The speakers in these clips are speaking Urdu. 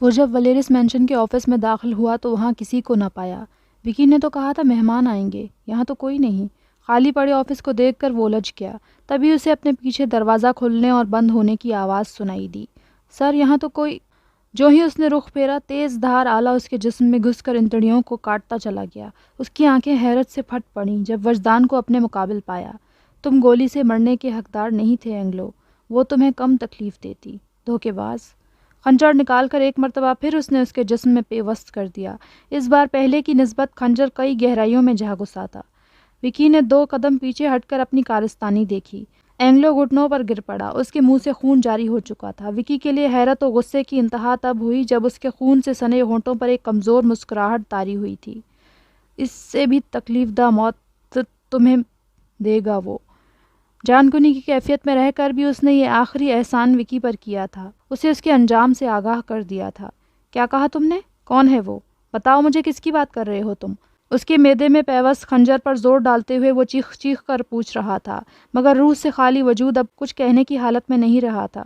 وہ جب ولیرس مینشن کے آفس میں داخل ہوا تو وہاں کسی کو نہ پایا۔ وکی نے تو کہا تھا مہمان آئیں گے، یہاں تو کوئی نہیں۔ خالی پڑے آفس کو دیکھ کر وہ الجھ گیا۔ تبھی اسے اپنے پیچھے دروازہ کھلنے اور بند ہونے کی آواز سنائی دی۔ سر یہاں تو کوئی۔ جو ہی اس نے رخ پھیرا، تیز دھار آلہ اس کے جسم میں گھس کر انتڑیوں کو کاٹتا چلا گیا۔ اس کی آنکھیں حیرت سے پھٹ پڑیں جب وجدان کو اپنے مقابل پایا۔ تم گولی سے مرنے کے حقدار نہیں تھے اینگلو، وہ تمہیں کم تکلیف دیتی، دھوکے باز۔ خنجر نکال کر ایک مرتبہ پھر اس نے اس کے جسم میں پیوست کر دیا۔ اس بار پہلے کی نسبت خنجر کئی گہرائیوں میں جا گھسا تھا۔ وکی نے 2 قدم پیچھے ہٹ کر اپنی کارستانی دیکھی۔ اینگلو گھٹنوں پر گر پڑا، اس کے منہ سے خون جاری ہو چکا تھا۔ وکی کے لیے حیرت و غصے کی انتہا تب ہوئی جب اس کے خون سے سنے ہونٹوں پر ایک کمزور مسکراہٹ طاری ہوئی تھی۔ اس سے بھی تکلیف دہ موت تمہیں دے گا وہ۔ جان کنی کی کیفیت میں رہ کر بھی اس نے یہ آخری احسان وکی پر کیا تھا، اسے اس کے انجام سے آگاہ کر دیا تھا۔ کیا کہا تم نے؟ کون ہے وہ؟ بتاؤ مجھے، کس کی بات کر رہے ہو تم؟ اس کے معدے میں پیوست خنجر پر زور ڈالتے ہوئے وہ چیخ چیخ کر پوچھ رہا تھا، مگر روح سے خالی وجود اب کچھ کہنے کی حالت میں نہیں رہا تھا۔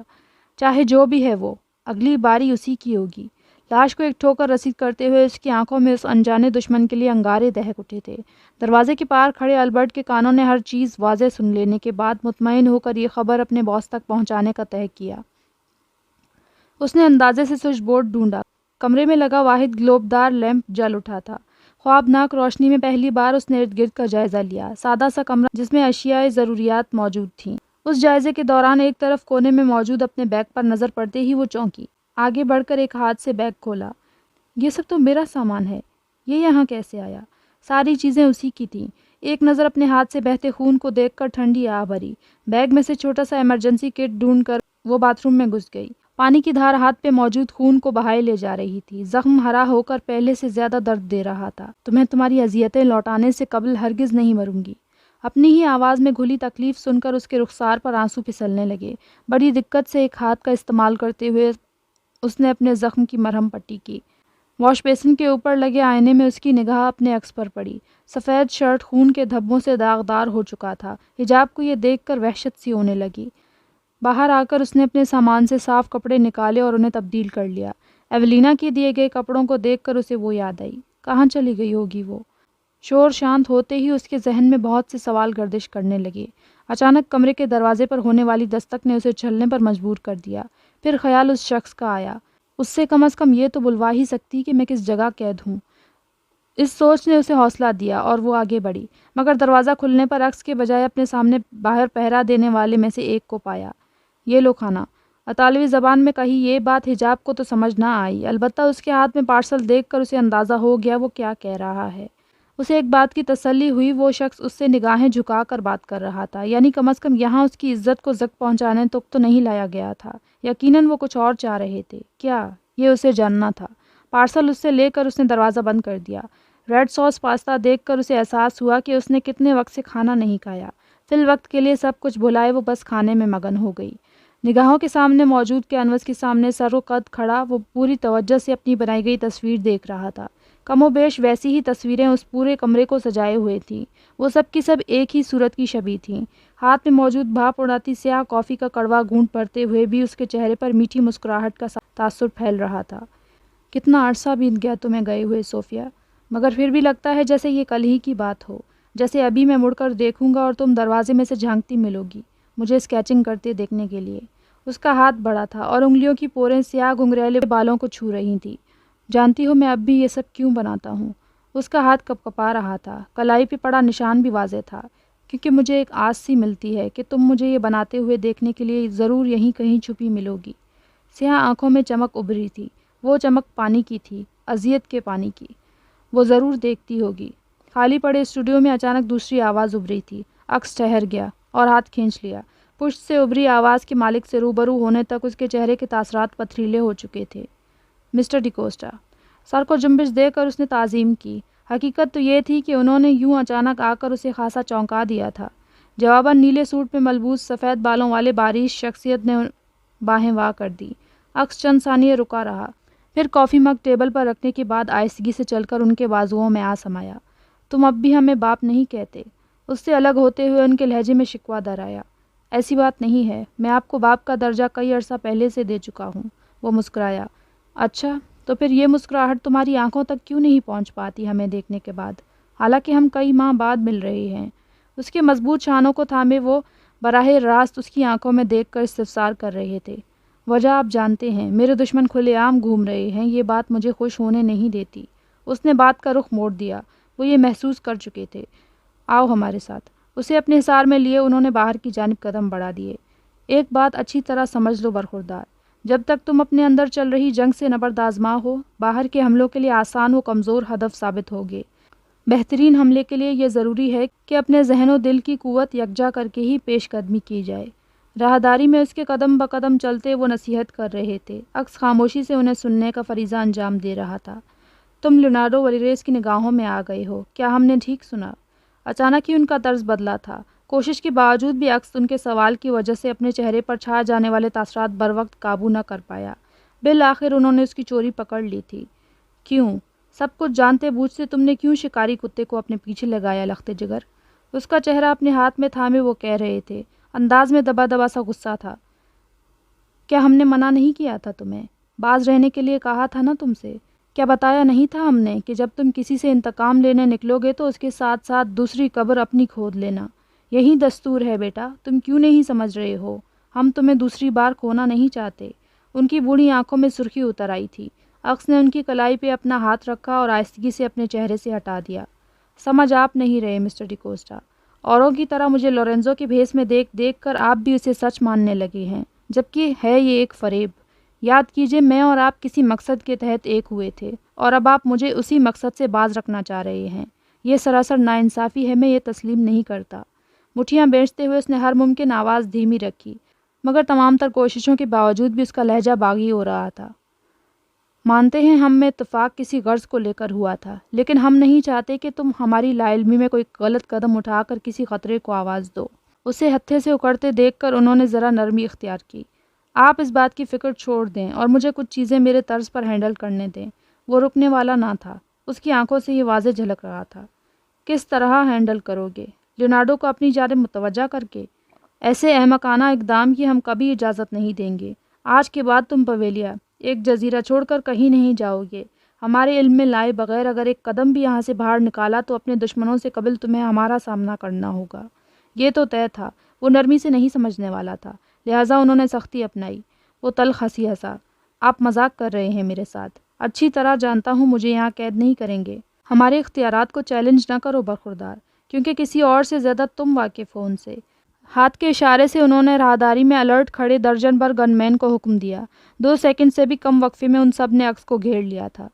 چاہے جو بھی ہے وہ، اگلی باری اسی کی ہوگی۔ لاش کو ایک ٹھوکر رسید کرتے ہوئے اس کی آنکھوں میں اس انجانے دشمن کے لیے انگارے دہک اٹھے تھے۔ دروازے کے پار کھڑے البرٹ کے کانوں نے ہر چیز واضح سن لینے کے بعد مطمئن ہو کر یہ خبر اپنے باس تک پہنچانے کا طے کیا۔ اس نے اندازے سے سوئچ بورڈ ڈھونڈا۔ کمرے میں لگا واحد گلوب دار لیمپ جل اٹھا تھا۔ خوابناک روشنی میں پہلی بار اس نے ارد گرد کا جائزہ لیا۔ سادہ سا کمرہ جس میں اشیاء ضروریات موجود تھیں۔ اس جائزے کے دوران ایک طرف کونے میں موجود اپنے بیگ پر نظر پڑتے ہی وہ چونکی۔ آگے بڑھ کر ایک ہاتھ سے بیگ کھولا۔ یہ سب تو میرا سامان ہے، یہ یہاں کیسے آیا؟ ساری چیزیں اسی کی تھیں۔ ایک نظر اپنے ہاتھ سے بہتے خون کو دیکھ کر ٹھنڈی آہ بھری۔ بیگ میں سے چھوٹا سا ایمرجنسی کٹ ڈھونڈ کر وہ باتھ روم میں گھس گئی۔ پانی کی دھار ہاتھ پہ موجود خون کو بہائے لے جا رہی تھی۔ زخم ہرا ہو کر پہلے سے زیادہ درد دے رہا تھا۔ تمہیں تمہاری اذیتیں لوٹانے سے قبل ہرگز نہیں مروں گی۔ اپنی ہی آواز میں گھلی تکلیف سن کر اس کے رخسار پر آنسو پھسلنے لگے۔ بڑی دقت سے ایک ہاتھ کا استعمال کرتے ہوئے اس نے اپنے زخم کی مرہم پٹی کی۔ واش بیسن کے اوپر لگے آئینے میں اس کی نگاہ اپنے عکس پر پڑی۔ سفید شرٹ خون کے دھبوں سے داغدار ہو چکا تھا۔ حجاب کو یہ دیکھ کر وحشت سی ہونے لگی۔ باہر آ کر اس نے اپنے سامان سے صاف کپڑے نکالے اور انہیں تبدیل کر لیا۔ ایولینا کے دیے گئے کپڑوں کو دیکھ کر اسے وہ یاد آئی۔ کہاں چلی گئی ہوگی وہ؟ شور شانت ہوتے ہی اس کے ذہن میں بہت سے سوال گردش کرنے لگے۔ اچانک کمرے کے دروازے پر ہونے والی دستک نے اسے چلنے پر مجبور کر دیا۔ پھر خیال اس شخص کا آیا، اس سے کم از کم یہ تو بلوا ہی سکتی کہ میں کس جگہ قید ہوں۔ اس سوچ نے اسے حوصلہ دیا اور وہ آگے بڑھی، مگر دروازہ کھلنے پر عکس کے بجائے اپنے سامنے باہر پہرا دینے والے میں سے ایک کو پایا۔ یہ لو کھانا۔ اطالوی زبان میں کہی یہ بات حجاب کو تو سمجھ نہ آئی، البتہ اس کے ہاتھ میں پارسل دیکھ کر اسے اندازہ ہو گیا وہ کیا کہہ رہا ہے۔ اسے ایک بات کی تسلی ہوئی، وہ شخص اس سے نگاہیں جھکا کر بات کر رہا تھا، یعنی کم از کم یہاں اس کی عزت کو زک پہنچانے تک تو نہیں لایا گیا تھا۔ یقیناً وہ کچھ اور چاہ رہے تھے۔ کیا؟ یہ اسے جاننا تھا۔ پارسل اس سے لے کر اس نے دروازہ بند کر دیا۔ ریڈ ساس پاستا دیکھ کر اسے احساس ہوا کہ اس نے کتنے وقت سے کھانا نہیں کھایا۔ فی الوقت کے لیے سب کچھ بھلائے وہ بس کھانے میں مگن ہو گئی۔ نگاہوں کے سامنے موجود کینوس کے سامنے سر و قد کھڑا وہ پوری توجہ سے اپنی بنائی گئی تصویر دیکھ رہا تھا۔ کم و بیش ویسی ہی تصویریں اس پورے کمرے کو سجائے ہوئے تھیں۔ وہ سب کی سب ایک ہی صورت کی شبیہ تھیں۔ ہاتھ میں موجود بھاپ اڑاتی سیاہ کافی کا کڑوا گھونٹ بھرتے ہوئے بھی اس کے چہرے پر میٹھی مسکراہٹ کا تاثر پھیل رہا تھا۔ کتنا عرصہ بیت گیا تمہیں گئے ہوئے صوفیہ، مگر پھر بھی لگتا ہے جیسے یہ کل ہی کی بات ہو، جیسے ابھی میں مڑ کر دیکھوں گا اور تم دروازے میں سے جھانکتی ملو گی مجھے اسکیچنگ کرتے دیکھنے کے لیے۔ اس کا ہاتھ بڑا تھا اور انگلیوں کی پوریں سیاہ گھنگریلے بالوں کو چھو رہی تھیں۔ جانتی ہو میں اب بھی یہ سب کیوں بناتا ہوں؟ اس کا ہاتھ کپ کپا رہا تھا۔ کلائی پہ پڑا نشان بھی واضح تھا، کیونکہ مجھے ایک آس سی ملتی ہے کہ تم مجھے یہ بناتے ہوئے دیکھنے کے لیے ضرور یہیں کہیں چھپی ملو گی۔ سیاہ آنکھوں میں چمک ابھری تھی، وہ چمک پانی کی تھی، اذیت کے پانی کی۔ وہ ضرور دیکھتی ہوگی۔ خالی پڑے اسٹوڈیو میں اچانک دوسری آواز ابھری تھی۔ عکس ٹھہر گیا اور ہاتھ کھینچ لیا۔ پشت سے ابھری آواز کے مالک سے روبرو ہونے تک اس کے چہرے کے تاثرات پتھریلے ہو چکے تھے۔ مسٹر ڈیکوسٹا۔ سر کو جنبش دے کر اس نے تعظیم کی۔ حقیقت تو یہ تھی کہ انہوں نے یوں اچانک آ کر اسے خاصا چونکا دیا تھا۔ جواباً نیلے سوٹ میں ملبوس سفید بالوں والے باریش شخصیت نے باہیں واہ کر دی۔ عکس چند ثانیے رکا رہا، پھر کافی مگ ٹیبل پر رکھنے کے بعد آہستگی سے چل کر ان کے بازوؤں میں آ سمایا۔ تم اب بھی ہمیں باپ نہیں کہتے؟ اس سے الگ ہوتے ہوئے ان کے لہجے میں شکوہ در آیا۔ ایسی بات نہیں ہے، میں آپ کو باپ کا درجہ کئی عرصہ پہلے سے دے چکا ہوں۔ وہ مسکرایا۔ اچھا، تو پھر یہ مسکراہٹ تمہاری آنکھوں تک کیوں نہیں پہنچ پاتی ہمیں دیکھنے کے بعد؟ حالانکہ ہم کئی ماہ بعد مل رہے ہیں۔ اس کے مضبوط شانوں کو تھامے وہ براہ راست اس کی آنکھوں میں دیکھ کر استفسار کر رہے تھے۔ وجہ آپ جانتے ہیں، میرے دشمن کھلے عام گھوم رہے ہیں، یہ بات مجھے خوش ہونے نہیں دیتی۔ اس نے بات کا رخ موڑ دیا، وہ یہ محسوس کر چکے تھے۔ آؤ ہمارے ساتھ۔ اسے اپنے حصار میں لیے انہوں نے باہر کی جانب قدم بڑھا دیے۔ ایک بات اچھی طرح سمجھ لو برخوردار، جب تک تم اپنے اندر چل رہی جنگ سے نبرد آزما ہو، باہر کے حملوں کے لیے آسان و کمزور ہدف ثابت ہوگے۔ بہترین حملے کے لیے یہ ضروری ہے کہ اپنے ذہن و دل کی قوت یکجا کر کے ہی پیش قدمی کی جائے۔ راہداری میں اس کے قدم بقدم چلتے وہ نصیحت کر رہے تھے، عکس خاموشی سے انہیں سننے کا فریضہ انجام دے رہا تھا۔ تم لیونارڈو ولیریس کی نگاہوں میں آ گئے ہو، کیا ہم نے ٹھیک سنا؟ اچانک ہی ان کا طرز بدلا تھا۔ کوشش کے باوجود بھی عکس ان کے سوال کی وجہ سے اپنے چہرے پر چھا جانے والے تاثرات بر وقت قابو نہ کر پایا۔ بالآخر انہوں نے اس کی چوری پکڑ لی تھی۔ کیوں؟ سب کچھ جانتے بوجھ سے تم نے کیوں شکاری کتے کو اپنے پیچھے لگایا لخت جگر؟ اس کا چہرہ اپنے ہاتھ میں تھامے وہ کہہ رہے تھے، انداز میں دبا دبا سا غصہ تھا۔ کیا ہم نے منع نہیں کیا تھا تمہیں؟ باز رہنے کے لیے کہا تھا نا تم سے؟ کیا بتایا نہیں تھا ہم نے کہ جب تم کسی سے انتقام لینے نکلو گے تو اس کے ساتھ ساتھ دوسری قبر اپنی کھود لینا؟ یہی دستور ہے بیٹا، تم کیوں نہیں سمجھ رہے ہو؟ ہم تمہیں دوسری بار کھونا نہیں چاہتے۔ ان کی بوڑھی آنکھوں میں سرخی اتر آئی تھی۔ عکس نے ان کی کلائی پہ اپنا ہاتھ رکھا اور آہستگی سے اپنے چہرے سے ہٹا دیا۔ سمجھ آپ نہیں رہے مسٹر ڈیکوسٹا، اوروں کی طرح مجھے لورینزو کے بھیس میں دیکھ دیکھ کر آپ بھی اسے سچ ماننے لگے ہیں، جبکہ ہے یہ ایک فریب۔ یاد کیجئے میں اور آپ کسی مقصد کے تحت ایک ہوئے تھے، اور اب آپ مجھے اسی مقصد سے باز رکھنا چاہ رہے ہیں۔ یہ سراسر ناانصافی ہے، میں یہ تسلیم نہیں کرتا۔ مٹھیاں بیچتے ہوئے اس نے ہر ممکن آواز دھیمی رکھی، مگر تمام تر کوششوں کے باوجود بھی اس کا لہجہ باغی ہو رہا تھا۔ مانتے ہیں ہم میں اتفاق کسی غرض کو لے کر ہوا تھا، لیکن ہم نہیں چاہتے کہ تم ہماری لا علمی میں کوئی غلط قدم اٹھا کر کسی خطرے کو آواز دو۔ اسے ہتھے سے اکڑتے دیکھ کر انہوں نے ذرا نرمی اختیار کی۔ آپ اس بات کی فکر چھوڑ دیں اور مجھے کچھ چیزیں میرے طرز پر ہینڈل کرنے دیں۔ وہ رکنے والا نہ تھا، اس کی آنکھوں سے یہ واضح جھلک رہا تھا۔ کس طرح ہینڈل کرو گے؟ لیونارڈو کو اپنی جانب متوجہ کر کے؟ ایسے احمقانہ اقدام کی ہم کبھی اجازت نہیں دیں گے۔ آج کے بعد تم پویلیا ایک جزیرہ چھوڑ کر کہیں نہیں جاؤ گے۔ ہمارے علم میں لائے بغیر اگر ایک قدم بھی یہاں سے باہر نکالا تو اپنے دشمنوں سے قبل تمہیں ہمارا سامنا کرنا ہوگا۔ یہ تو طے تھا۔ وہ نرمی سے نہیں سمجھنے والا تھا، لہٰذا انہوں نے سختی اپنائی۔ وہ تلخ ہنسی ہنسا۔ آپ مذاق کر رہے ہیں میرے ساتھ؟ اچھی طرح جانتا ہوں مجھے یہاں قید نہیں کریں گے۔ ہمارے اختیارات کو چیلنج نہ کرو برخوردار، کیونکہ کسی اور سے زیادہ تم واقف ہو ان سے۔ ہاتھ کے اشارے سے انہوں نے راہداری میں الرٹ کھڑے درجن بھر گن مین کو حکم دیا۔ 2 سیکنڈ سے بھی کم وقفے میں ان سب نے عکس کو گھیر لیا تھا۔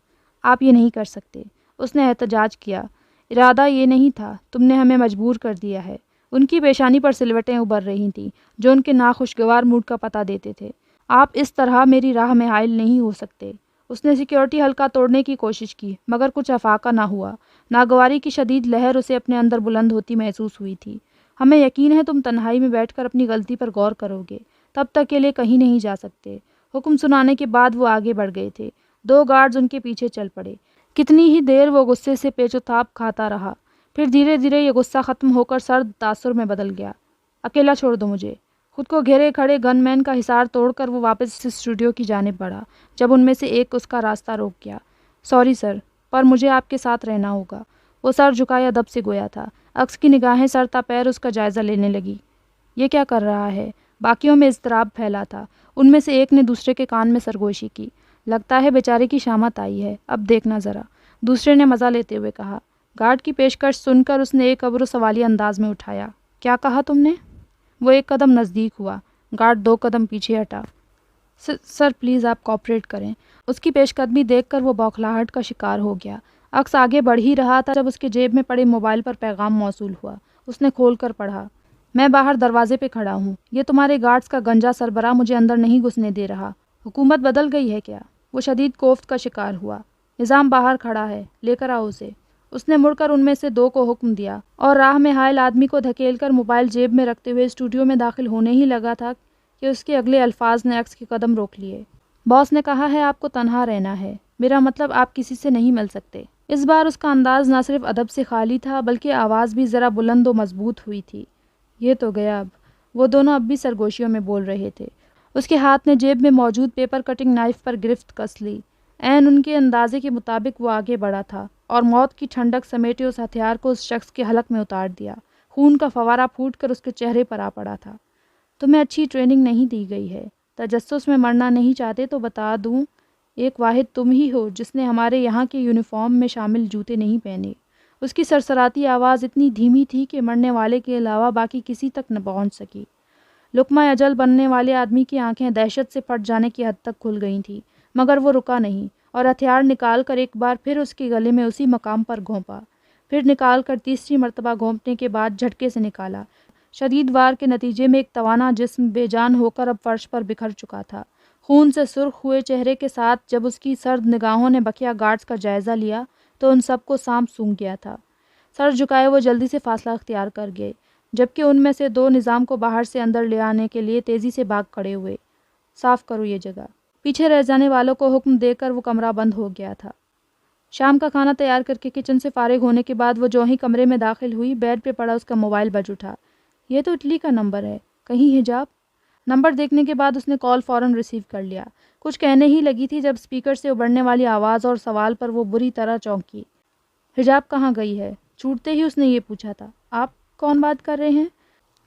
آپ یہ نہیں کر سکتے، اس نے احتجاج کیا۔ ارادہ یہ نہیں تھا، تم نے ہمیں مجبور کر دیا ہے۔ ان کی پیشانی پر سلوٹیں ابھر رہی تھیں جو ان کے ناخوشگوار موڈ کا پتہ دیتے تھے۔ آپ اس طرح میری راہ میں حائل نہیں ہو سکتے۔ اس نے سیکیورٹی حلقہ توڑنے کی کوشش کی، مگر کچھ افاقہ نہ ہوا۔ ناگواری کی شدید لہر اسے اپنے اندر بلند ہوتی محسوس ہوئی تھی۔ ہمیں یقین ہے تم تنہائی میں بیٹھ کر اپنی غلطی پر غور کرو گے، تب تک کے لیے کہیں نہیں جا سکتے۔ حکم سنانے کے بعد وہ آگے بڑھ گئے تھے۔ 2 گارڈز ان کے پیچھے چل پڑے۔ کتنی ہی دیر وہ غصے سے پیچ و تاب کھاتا رہا، پھر دھیرے دھیرے یہ غصہ ختم ہو کر سرد تاثر میں بدل گیا۔ اکیلا چھوڑ دو مجھے۔ خود کو گھیرے کھڑے گن مین کا حصار توڑ کر وہ واپس اسٹوڈیو کی جانب بڑھا، جب ان میں سے ایک اس کا راستہ روک گیا۔ سوری سر، پر مجھے آپ کے ساتھ رہنا ہوگا۔ وہ سر جھکائے ادب سے گویا تھا۔ عکس کی نگاہیں سر تا پیر اس کا جائزہ لینے لگی۔ یہ کیا کر رہا ہے؟ باقیوں میں اضطراب پھیلا تھا۔ ان میں سے ایک نے دوسرے کے کان میں سرگوشی کی۔ لگتا ہے بیچارے کی شامت آئی ہے، اب دیکھنا ذرا، دوسرے نے مزہ لیتے ہوئے کہا۔ گارڈ کی پیشکش سن کر اس نے ایک ابرو سوالیہ انداز میں اٹھایا۔ کیا کہا تم نے؟ وہ ایک قدم نزدیک ہوا۔ گارڈ 2 قدم پیچھے ہٹا۔ سر پلیز آپ کوآپریٹ کریں۔ اس کی پیش قدمی دیکھ کر وہ بوکھلاہٹ کا شکار ہو گیا۔ عکس آگے بڑھ ہی رہا تھا جب اس کے جیب میں پڑے موبائل پر پیغام موصول ہوا۔ اس نے کھول کر پڑھا۔ میں باہر دروازے پہ کھڑا ہوں، یہ تمہارے گارڈز کا گنجا سربراہ مجھے اندر نہیں گھسنے دے رہا۔ حکومت بدل گئی ہے کیا؟ وہ شدید کوفت کا شکار ہوا۔ نظام باہر کھڑا ہے، لے کر آؤ اسے۔ اس نے مڑ کر ان میں سے 2 کو حکم دیا اور راہ میں حائل آدمی کو دھکیل کر موبائل جیب میں رکھتے ہوئے اسٹوڈیو میں داخل ہونے ہی لگا تھا کہ اس کے اگلے الفاظ نے عکس کے قدم روک لیے۔ باس نے کہا ہے آپ کو تنہا رہنا ہے، میرا مطلب آپ کسی سے نہیں مل سکتے۔ اس بار اس کا انداز نہ صرف ادب سے خالی تھا بلکہ آواز بھی ذرا بلند و مضبوط ہوئی تھی۔ یہ تو گیا اب۔ وہ دونوں اب بھی سرگوشیوں میں بول رہے تھے۔ اس کے ہاتھ نے جیب میں موجود پیپر کٹنگ نائف پر گرفت کس لی۔ عین ان کے اندازے کے مطابق وہ آگے بڑھا تھا اور موت کی ٹھنڈک سمیٹے اس ہتھیار کو اس شخص کے حلق میں اتار دیا۔ خون کا فوارہ پھوٹ کر اس کے چہرے پر آ پڑا تھا۔ تمہیں اچھی ٹریننگ نہیں دی گئی ہے، تجسس میں مرنا نہیں چاہتے تو بتا دوں، ایک واحد تم ہی ہو جس نے ہمارے یہاں کے یونیفارم میں شامل جوتے نہیں پہنے۔ اس کی سرسراتی آواز اتنی دھیمی تھی کہ مرنے والے کے علاوہ باقی کسی تک نہ پہنچ سکی۔ لقمہ اجل بننے والے آدمی کی آنکھیں دہشت سے پھٹ جانے کی حد تک کھل گئی تھیں، مگر وہ رکا نہیں اور ہتھیار نکال کر ایک بار پھر اس کے گلے میں اسی مقام پر گھونپا، پھر نکال کر تیسری مرتبہ گھونپنے کے بعد جھٹکے سے نکالا۔ شدید وار کے نتیجے میں ایک توانا جسم بے جان ہو کر اب فرش پر بکھر چکا تھا۔ خون سے سرخ ہوئے چہرے کے ساتھ جب اس کی سرد نگاہوں نے بقیہ گارڈز کا جائزہ لیا تو ان سب کو سانپ سونگھ گیا تھا۔ سر جھکائے وہ جلدی سے فاصلہ اختیار کر گئے، جبکہ ان میں سے دو نظام کو باہر سے اندر لے آنے کے لیے تیزی سے بھاگ کھڑے ہوئے۔ صاف کرو یہ جگہ۔ پیچھے رہ جانے والوں کو حکم دے کر وہ کمرہ بند ہو گیا تھا۔ شام کا کھانا تیار کر کے کچن سے فارغ ہونے کے بعد وہ جو ہی کمرے میں داخل ہوئی، بیڈ پہ پڑا اس کا موبائل بج اٹھا۔ یہ تو اٹلی کا نمبر ہے، کہیں حجاب؟ نمبر دیکھنے کے بعد اس نے کال فوراً ریسیو کر لیا۔ کچھ کہنے ہی لگی تھی جب اسپیکر سے ابھرنے والی آواز اور سوال پر وہ بری طرح چونکی۔ حجاب کہاں گئی ہے؟ چھوٹتے ہی اس نے یہ پوچھا تھا۔ آپ کون بات کر رہے ہیں؟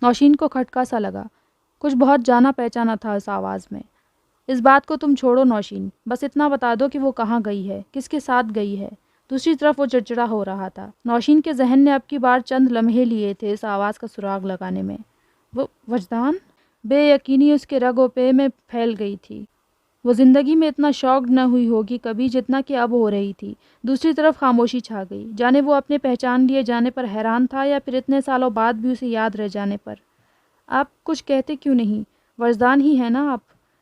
نوشین کو کھٹکا سا لگا، کچھ بہت جانا پہچانا تھا اس آواز میں۔ اس بات کو تم چھوڑو نوشین، بس اتنا بتا دو کہ وہ کہاں گئی ہے، کس کے ساتھ گئی ہے۔ دوسری طرف وہ چڑچڑا ہو رہا تھا۔ نوشین کے ذہن نے اب کی بار چند لمحے لیے تھے اس آواز کا سراغ لگانے میں۔ وہ وجدان؟ بے یقینی اس کے رگ و پے میں پھیل گئی تھی۔ وہ زندگی میں اتنا شاکڈ نہ ہوئی ہوگی کبھی جتنا کہ اب ہو رہی تھی۔ دوسری طرف خاموشی چھا گئی، جانے وہ اپنے پہچان لیے جانے پر حیران تھا یا پھر اتنے سالوں بعد بھی اسے یاد رہ جانے پر۔ آپ کچھ کہتے کیوں نہیں؟ وجدان ہی ہے نا آپ؟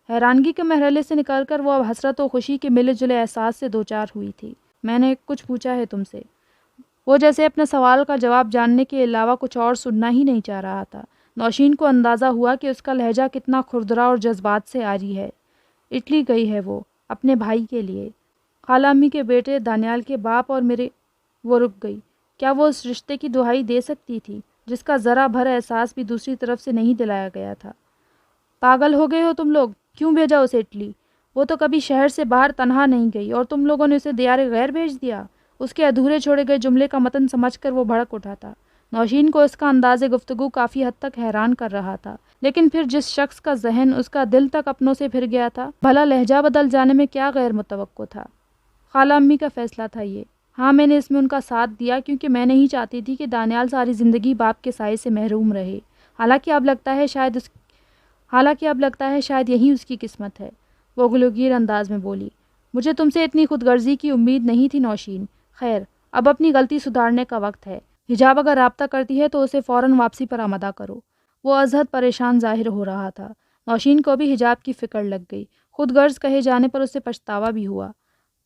حیرانگی کے مرحلے سے نکل کر وہ اب حسرت و خوشی کے ملے جلے احساس سے دوچار ہوئی تھی۔ میں نے کچھ پوچھا ہے تم سے؟ وہ جیسے اپنے سوال کا جواب جاننے کے علاوہ کچھ اور سننا ہی نہیں چاہ رہا تھا۔ نوشین کو اندازہ ہوا کہ اس کا لہجہ کتنا کھردرا اور جذبات سے عاری ہے۔ اٹلی گئی ہے وہ، اپنے بھائی کے لیے، خالہ امی کے بیٹے دانیال کے باپ اور میرے۔ وہ رک گئی۔ کیا وہ اس رشتے کی دہائی دے سکتی تھی جس کا ذرا بھر احساس بھی دوسری طرف سے نہیں دلایا گیا تھا؟ پاگل ہو گئے ہو تم لوگ، کیوں بھیجا اسے اٹلی؟ وہ تو کبھی شہر سے باہر تنہا نہیں گئی اور تم لوگوں نے اسے دیار غیر بھیج دیا۔ اس کے ادھورے چھوڑے گئے جملے کا متن سمجھ کر وہ بھڑک اٹھا تھا۔ نوشین کو اس کا انداز گفتگو کافی حد تک حیران کر رہا تھا، لیکن پھر جس شخص کا ذہن اس کا دل تک اپنوں سے پھر گیا تھا، بھلا لہجہ بدل جانے میں کیا غیر متوقع تھا؟ خالہ امی کا فیصلہ تھا یہ۔ ہاں، میں نے اس میں ان کا ساتھ دیا کیونکہ میں نہیں چاہتی تھی کہ دانیال ساری زندگی باپ کے سائے سے محروم رہے۔ حالانکہ اب لگتا ہے شاید یہی اس کی قسمت ہے، وہ گلوگیر انداز میں بولی۔ مجھے تم سے اتنی خود غرضی کی امید نہیں تھی نوشین۔ خیر، اب اپنی غلطی سدھارنے کا وقت ہے۔ حجاب اگر رابطہ کرتی ہے تو اسے فوراً واپسی پر آمادہ کرو۔ وہ ازحد پریشان ظاہر ہو رہا تھا۔ نوشین کو بھی حجاب کی فکر لگ گئی۔ خود غرض کہے جانے پر اسے پچھتاوا بھی ہوا۔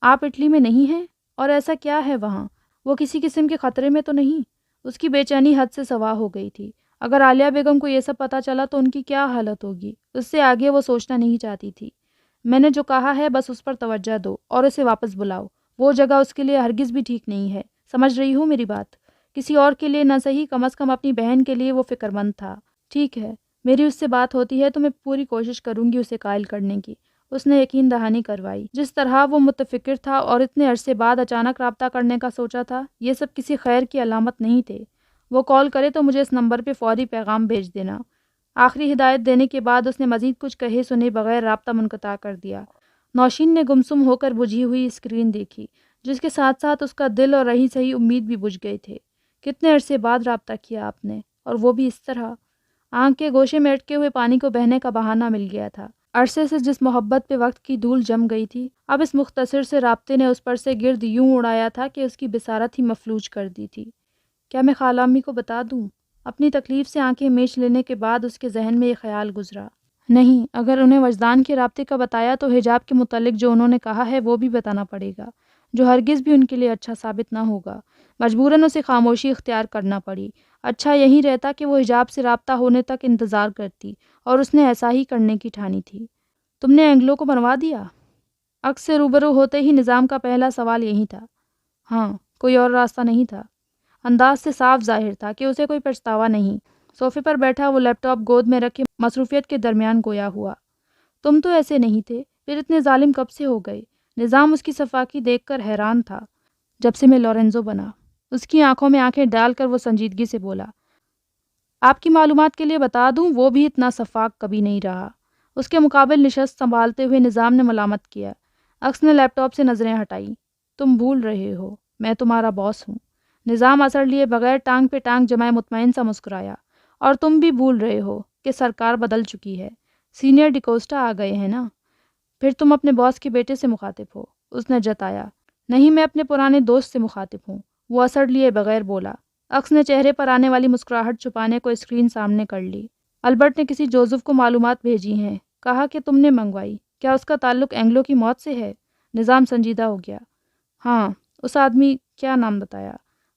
آپ اٹلی میں نہیں ہیں؟ اور ایسا کیا ہے وہاں؟ وہ کسی قسم کے خطرے میں تو نہیں؟ اس کی بے چینی حد سے سوا ہو گئی تھی۔ اگر عالیہ بیگم کو یہ سب پتہ چلا تو ان کی کیا حالت ہوگی؟ اس سے آگے وہ سوچنا نہیں چاہتی تھی۔ میں نے جو کہا ہے بس اس پر توجہ دو اور اسے واپس بلاؤ۔ وہ جگہ اس کے لیے ہرگز بھی ٹھیک نہیں ہے، سمجھ رہی ہو میری بات؟ کسی اور کے لیے نہ صحیح، کم از کم اپنی بہن کے لیے وہ فکر مند تھا۔ ٹھیک ہے، میری اس سے بات ہوتی ہے تو میں پوری کوشش کروں گی اسے قائل کرنے کی۔ اس نے یقین دہانی کروائی۔ جس طرح وہ متفکر تھا اور اتنے عرصے بعد اچانک رابطہ کرنے کا سوچا تھا، یہ سب کسی خیر کی علامت نہیں تھے۔ وہ کال کرے تو مجھے اس نمبر پہ فوری پیغام بھیج دینا۔ آخری ہدایت دینے کے بعد اس نے مزید کچھ کہے سنے بغیر رابطہ منقطع کر دیا۔ نوشین نے گمسم ہو کر بجھی ہوئی اسکرین دیکھی، جس کے ساتھ ساتھ اس کا دل اور رہی سہی امید بھی بجھ گئے تھے۔ کتنے عرصے بعد رابطہ کیا آپ نے، اور وہ بھی اس طرح؟ آنکھ کے گوشے میں اٹکے ہوئے پانی کو بہنے کا بہانہ مل گیا تھا۔ عرصے سے جس محبت پہ وقت کی دھول جم گئی تھی، اب اس مختصر سے رابطے نے اس پر سے گرد یوں اڑایا تھا کہ اس کی بصارت ہی مفلوج کر دی تھی۔ کیا میں خالہ امی کو بتا دوں؟ اپنی تکلیف سے آنکھیں میچ لینے کے بعد اس کے ذہن میں یہ خیال گزرا۔ نہیں، اگر انہیں وجدان کے رابطے کا بتایا تو حجاب کے متعلق جو انہوں نے کہا ہے وہ بھی بتانا پڑے گا، جو ہرگز بھی ان کے لیے اچھا ثابت نہ ہوگا۔ مجبوراً اسے خاموشی اختیار کرنا پڑی۔ اچھا یہی رہتا کہ وہ حجاب سے رابطہ ہونے تک انتظار کرتی، اور اس نے ایسا ہی کرنے کی ٹھانی تھی۔ تم نے اینگلو کو منوا دیا؟ عکس سے روبرو ہوتے ہی نظام کا پہلا سوال یہی تھا۔ ہاں، کوئی اور راستہ نہیں تھا۔ انداز سے صاف ظاہر تھا کہ اسے کوئی پچھتاوا نہیں۔ صوفے پر بیٹھا وہ لیپ ٹاپ گود میں رکھے مصروفیت کے درمیان گویا ہوا۔ تم تو ایسے نہیں تھے، پھر اتنے ظالم کب سے ہو گئے؟ نظام اس کی صفاکی دیکھ کر حیران تھا۔ جب سے میں لورینزو بنا، اس کی آنکھوں میں آنکھیں ڈال کر وہ سنجیدگی سے بولا، آپ کی معلومات کے لیے بتا دوں وہ بھی اتنا شفاق کبھی نہیں رہا۔ اس کے مقابل نشست سنبھالتے ہوئے نظام نے ملامت کیا۔ عکس نے لیپ ٹاپ سے نظریں ہٹائی۔ تم بھول رہے ہو، میں تمہارا باس ہوں۔ نظام اثر لیے بغیر ٹانگ پہ ٹانگ جمائے مطمئن سا مسکرایا۔ اور تم بھی بھول رہے ہو کہ سرکار بدل چکی ہے، سینئر ڈیکوسٹا آ گئے ہیں نا۔ پھر تم اپنے باس کے بیٹے سے مخاطب ہو، اس نے جتایا۔ نہیں، میں اپنے پرانے دوست سے مخاطب ہوں، وہ اثر لیے بغیر بولا۔ عکس نے چہرے پر آنے والی مسکراہٹ چھپانے کو اسکرین سامنے کر لی۔ البرٹ نے کسی جوزف کو معلومات بھیجی ہیں، کہا کہ تم نے منگوائی، کیا اس کا تعلق اینگلو کی موت سے ہے؟ نظام سنجیدہ ہو گیا۔ ہاں، اس آدمی کیا نام بتایا؟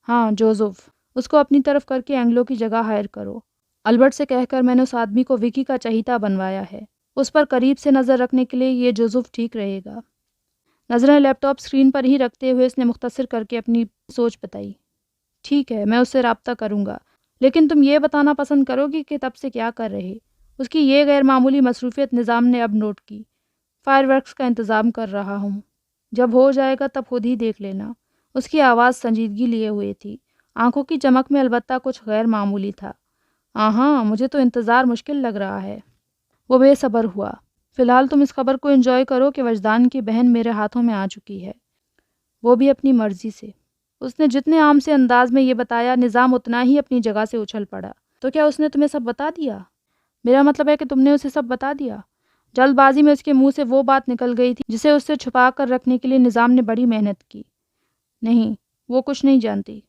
ہاں، جوزف۔ اس کو اپنی طرف کر کے اینگلو کی جگہ ہائر کرو۔ البرٹ سے کہہ کر میں نے اس آدمی کو وکی کا چہیتا بنوایا ہے، اس پر قریب سے نظر رکھنے کے لیے یہ جوزف ٹھیک رہے گا۔ نظریں لیپ ٹاپ اسکرین پر ہی رکھتے ہوئے اس نے مختصر کر کے اپنی سوچ بتائی۔ ٹھیک ہے، میں اس سے رابطہ کروں گا، لیکن تم یہ بتانا پسند کرو گی کہ تب سے کیا کر رہے؟ اس کی یہ غیر معمولی مصروفیت نظام نے اب نوٹ کی۔ فائر ورکس کا انتظام کر رہا ہوں، جب ہو جائے گا تب خود ہی دیکھ لینا۔ اس کی آواز سنجیدگی لیے ہوئے تھی، آنکھوں کی چمک میں البتہ کچھ غیر معمولی تھا۔ ہاں، مجھے تو انتظار مشکل لگ رہا ہے۔ وہ بے صبر ہوا۔ فی الحال تم اس خبر کو انجوائے کرو کہ وجدان کی بہن میرے ہاتھوں میں آ چکی ہے، وہ بھی اپنی مرضی سے۔ اس نے جتنے عام سے انداز میں یہ بتایا، نظام اتنا ہی اپنی جگہ سے اچھل پڑا۔ تو کیا اس نے تمہیں سب بتا دیا؟ میرا مطلب ہے کہ تم نے اسے سب بتا دیا۔ جلد بازی میں اس کے منہ سے وہ بات نکل گئی تھی جسے اس سے چھپا کر رکھنے کے لیے نظام نے بڑی محنت کی۔ نہیں، وہ کچھ نہیں جانتی۔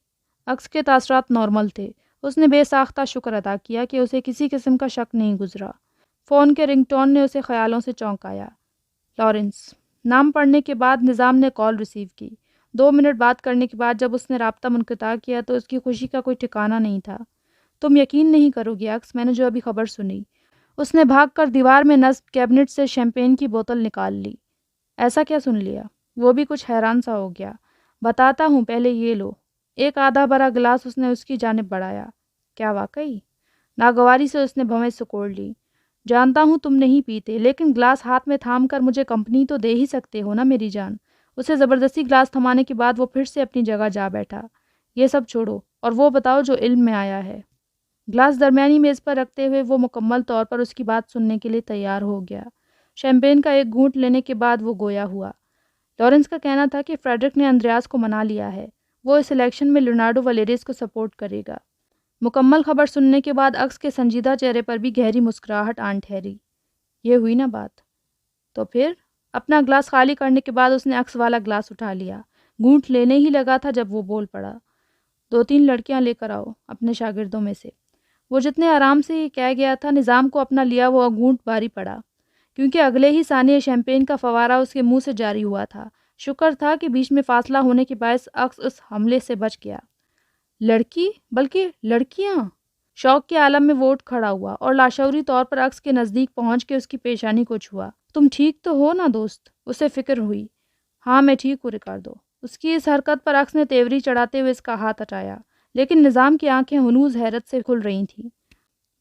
عکس کے تاثرات نارمل تھے۔ اس نے بے ساختہ شکر ادا کیا کہ اسے کسی قسم کا شک نہیں گزرا۔ فون کے رنگ ٹون نے اسے خیالوں سے چونکایا۔ لارنس نام پڑھنے کے بعد نظام نے کال ریسیو کی۔ 2 منٹ بات کرنے کے بعد جب اس نے رابطہ منقطع کیا تو اس کی خوشی کا کوئی ٹھکانہ نہیں تھا۔ تم یقین نہیں کرو گے عکس، میں نے جو ابھی خبر سنی۔ اس نے بھاگ کر دیوار میں نصب کیبنٹ سے شیمپین کی بوتل نکال لی۔ ایسا کیا سن لیا؟ وہ بھی کچھ حیران سا ہو گیا۔ بتاتا ہوں، پہلے یہ لو۔ ایک آدھا بھرا گلاس اس نے اس کی جانب بڑھایا۔ کیا واقعی؟ ناگواری سے اس نے بھویں سکوڑ لی۔ جانتا ہوں تم نہیں پیتے، لیکن گلاس ہاتھ میں تھام کر مجھے کمپنی تو دے ہی سکتے ہو نا میری جان۔ اسے زبردستی گلاس تھمانے کے بعد وہ پھر سے اپنی جگہ جا بیٹھا۔ یہ سب چھوڑو اور وہ بتاؤ جو علم میں آیا ہے۔ گلاس درمیانی میز پر رکھتے ہوئے وہ مکمل طور پر اس کی بات سننے کے لیے تیار ہو گیا۔ شیمپین کا ایک گھونٹ لینے کے بعد وہ گویا ہوا۔ لارنس کا کہنا تھا کہ فریڈرک نے اندریاس کو منا لیا ہے، وہ اس الیکشن میں لیونارڈو ولیریس کو سپورٹ کرے گا۔ مکمل خبر سننے کے بعد عکس کے سنجیدہ چہرے پر بھی گہری مسکراہٹ آن ٹھہری۔ یہ ہوئی نا بات؟ تو پھر؟ اپنا گلاس خالی کرنے کے بعد اس نے عکس والا گلاس اٹھا لیا۔ گھونٹ لینے ہی لگا تھا جب وہ بول پڑا، 2-3 لڑکیاں لے کر آؤ اپنے شاگردوں میں سے۔ وہ جتنے آرام سے یہ کہہ گیا تھا، نظام کو اپنا لیا وہ گھونٹ بھاری پڑا، کیونکہ اگلے ہی ثانیے شیمپین کا فوارہ اس کے منہ سے جاری ہوا تھا۔ شکر تھا کہ بیچ میں فاصلہ ہونے کے باعث عکس اس حملے سے بچ گیا۔ لڑکی؟ بلکہ لڑکیاں؟ شوق کے عالم میں وہ اٹھ کھڑا ہوا اور لاشعوری طور پر عکس کے نزدیک پہنچ کے اس کی پیشانی کو چھوا۔ تم ٹھیک تو ہو نا دوست؟ اسے فکر ہوئی۔ ہاں، میں ٹھیک ہوں ریکارڈو۔ اس کی اس حرکت پر عکس نے تیوری چڑھاتے ہوئے اس کا ہاتھ ہٹایا، لیکن نظام کی آنکھیں ہنوز حیرت سے کھل رہی تھیں۔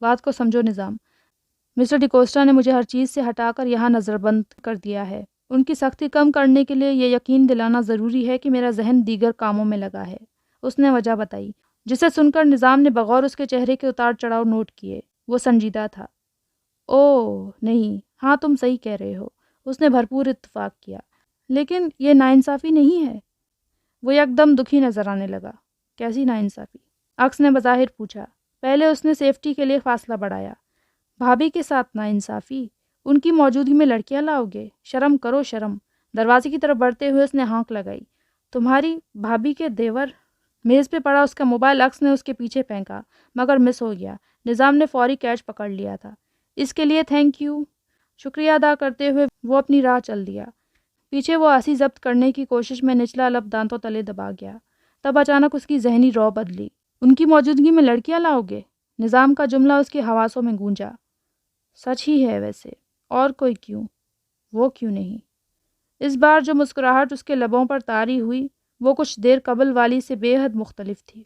بات کو سمجھو نظام، مسٹر ڈیکوسٹا نے مجھے ہر چیز سے ہٹا کر یہاں نظر بند کر دیا ہے۔ ان کی سختی کم کرنے کے لیے یہ یقین دلانا ضروری ہے کہ میرا ذہن دیگر کاموں میں لگا ہے۔ اس نے وجہ بتائی، جسے سن کر نظام نے بغور اس کے چہرے کے اتار چڑھاؤ نوٹ کیے۔ وہ سنجیدہ تھا۔ اوہ نہیں، ہاں تم صحیح کہہ رہے ہو، اس نے بھرپور اتفاق کیا۔ لیکن یہ ناانصافی نہیں ہے؟ وہ یکدم دکھی نظر آنے لگا۔ کیسی ناانصافی؟ عکس نے بظاہر پوچھا۔ پہلے اس نے سیفٹی کے لیے فاصلہ بڑھایا۔ بھابھی کے ساتھ ناانصافی؟ ان کی موجودگی میں لڑکیاں لاؤ گے؟ شرم کرو شرم۔ دروازے کی طرف بڑھتے ہوئے اس نے ہانک لگائی۔ تمہاری بھابھی کے دیور؟ میز پہ پڑا اس کا موبائل عکس نے اس کے پیچھے پھینکا، مگر مس ہو گیا۔ نظام نے فوری کیچ پکڑ لیا تھا۔ اس کے لیے تھینک یو۔ شکریہ ادا کرتے ہوئے وہ اپنی راہ چل دیا۔ پیچھے وہ ہنسی ضبط کرنے کی کوشش میں نچلا لب دانتوں تلے دبا گیا۔ تب اچانک اس کی ذہنی رو بدلی۔ ان کی موجودگی میں لڑکیاں لاؤ گے؟ نظام کا جملہ اس کے حواسوں میں گونجا۔ سچ ہی ہے ویسے، اور کوئی کیوں؟ وہ کیوں نہیں؟ اس بار جو مسکراہٹ اس کے لبوں پر طاری ہوئی، وہ کچھ دیر قبل والی سے بے حد مختلف تھی۔